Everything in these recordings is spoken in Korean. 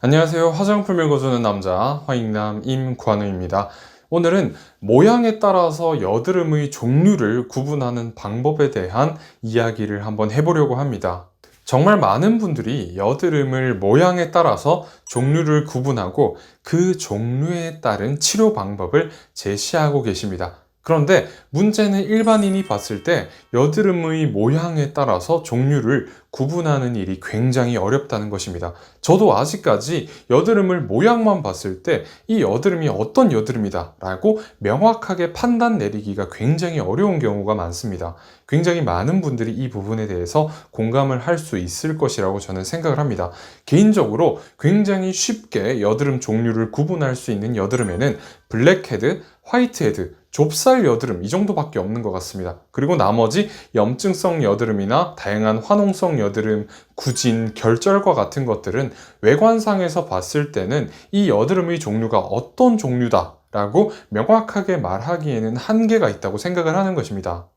안녕하세요. 화장품 읽어주는 남자 화익남 임관우입니다. 오늘은 모양에 따라서 여드름의 종류를 구분하는 방법에 대한 이야기를 한번 해보려고 합니다. 정말 많은 분들이 여드름을 모양에 따라서 종류를 구분하고 그 종류에 따른 치료 방법을 제시하고 계십니다. 그런데 문제는 일반인이 봤을 때 여드름의 모양에 따라서 종류를 구분하는 일이 굉장히 어렵다는 것입니다. 저도 아직까지 여드름을 모양만 봤을 때 이 여드름이 어떤 여드름이다 라고 명확하게 판단 내리기가 굉장히 어려운 경우가 많습니다. 굉장히 많은 분들이 이 부분에 대해서 공감을 할 수 있을 것이라고 저는 생각을 합니다. 개인적으로 굉장히 쉽게 여드름 종류를 구분할 수 있는 여드름에는 블랙헤드, 화이트헤드, 좁쌀 여드름 이 정도밖에 없는 것 같습니다. 그리고 나머지 염증성 여드름이나 다양한 화농성 여드름, 구진, 결절과 같은 것들은 외관상에서 봤을 때는 이 여드름의 종류가 어떤 종류다 라고 명확하게 말하기에는 한계가 있다고 생각을 하는 것입니다.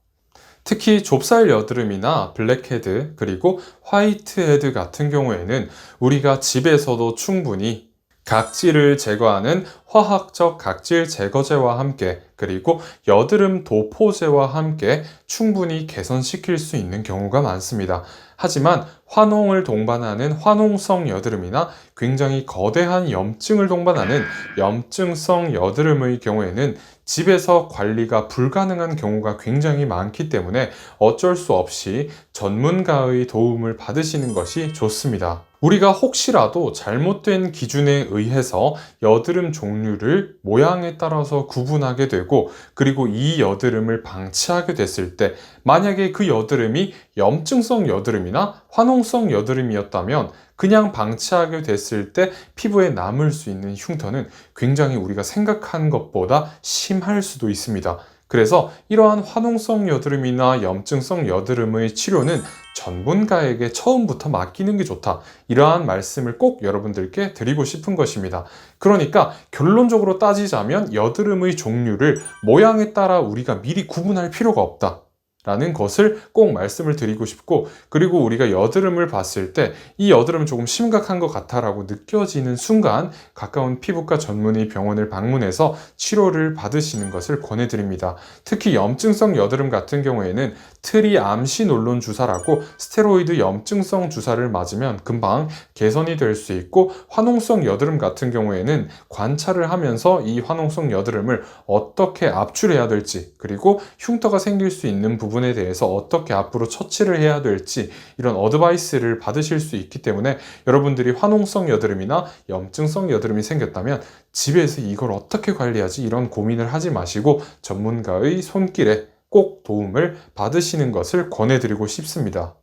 특히 좁쌀 여드름이나 블랙헤드 그리고 화이트헤드 같은 경우에는 우리가 집에서도 충분히 각질을 제거하는 화학적 각질 제거제와 함께 그리고 여드름 도포제와 함께 충분히 개선시킬 수 있는 경우가 많습니다. 하지만 화농을 동반하는 화농성 여드름이나 굉장히 거대한 염증을 동반하는 염증성 여드름의 경우에는 집에서 관리가 불가능한 경우가 굉장히 많기 때문에 어쩔 수 없이 전문가의 도움을 받으시는 것이 좋습니다. 우리가 혹시라도 잘못된 기준에 의해서 여드름 종류를 모양에 따라서 구분하게 되고 그리고 이 여드름을 방치하게 됐을 때 만약에 그 여드름이 염증성 여드름이나 화농성 여드름이었다면 그냥 방치하게 됐을 때 피부에 남을 수 있는 흉터는 굉장히 우리가 생각한 것보다 심할 수도 있습니다. 그래서 이러한 화농성 여드름이나 염증성 여드름의 치료는 전문가에게 처음부터 맡기는 게 좋다. 이러한 말씀을 꼭 여러분들께 드리고 싶은 것입니다. 그러니까 결론적으로 따지자면 여드름의 종류를 모양에 따라 우리가 미리 구분할 필요가 없다. 라는 것을 꼭 말씀을 드리고 싶고 그리고 우리가 여드름을 봤을 때 이 여드름은 조금 심각한 것 같아 라고 느껴지는 순간 가까운 피부과 전문의 병원을 방문해서 치료를 받으시는 것을 권해드립니다. 특히 염증성 여드름 같은 경우에는 트리암시놀론 주사라고 스테로이드 염증성 주사를 맞으면 금방 개선이 될 수 있고 화농성 여드름 같은 경우에는 관찰을 하면서 이 화농성 여드름을 어떻게 압출해야 될지 그리고 흉터가 생길 수 있는 부분에 대해서 어떻게 앞으로 처치를 해야 될지 이런 어드바이스를 받으실 수 있기 때문에 여러분들이 화농성 여드름이나 염증성 여드름이 생겼다면 집에서 이걸 어떻게 관리하지 이런 고민을 하지 마시고 전문가의 손길에 꼭 도움을 받으시는 것을 권해드리고 싶습니다.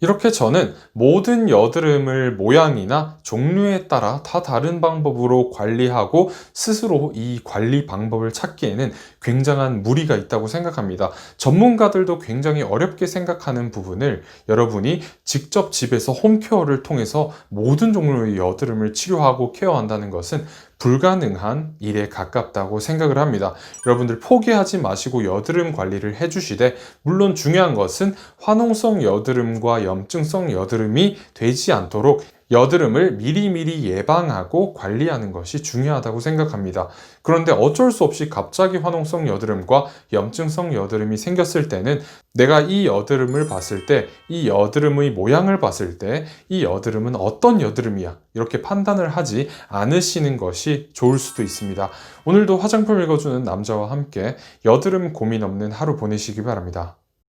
이렇게 저는 모든 여드름을 모양이나 종류에 따라 다 다른 방법으로 관리하고 스스로 이 관리 방법을 찾기에는 굉장한 무리가 있다고 생각합니다. 전문가들도 굉장히 어렵게 생각하는 부분을 여러분이 직접 집에서 홈케어를 통해서 모든 종류의 여드름을 치료하고 케어한다는 것은 불가능한 일에 가깝다고 생각을 합니다. 여러분들 포기하지 마시고 여드름 관리를 해주시되 물론 중요한 것은 화농성 여드름과 염증성 여드름이 되지 않도록 여드름을 미리미리 예방하고 관리하는 것이 중요하다고 생각합니다. 그런데 어쩔 수 없이 갑자기 화농성 여드름과 염증성 여드름이 생겼을 때는 내가 이 여드름을 봤을 때, 이 여드름의 모양을 봤을 때 이 여드름은 어떤 여드름이야 이렇게 판단을 하지 않으시는 것이 좋을 수도 있습니다. 오늘도 화장품 읽어주는 남자와 함께 여드름 고민 없는 하루 보내시기 바랍니다.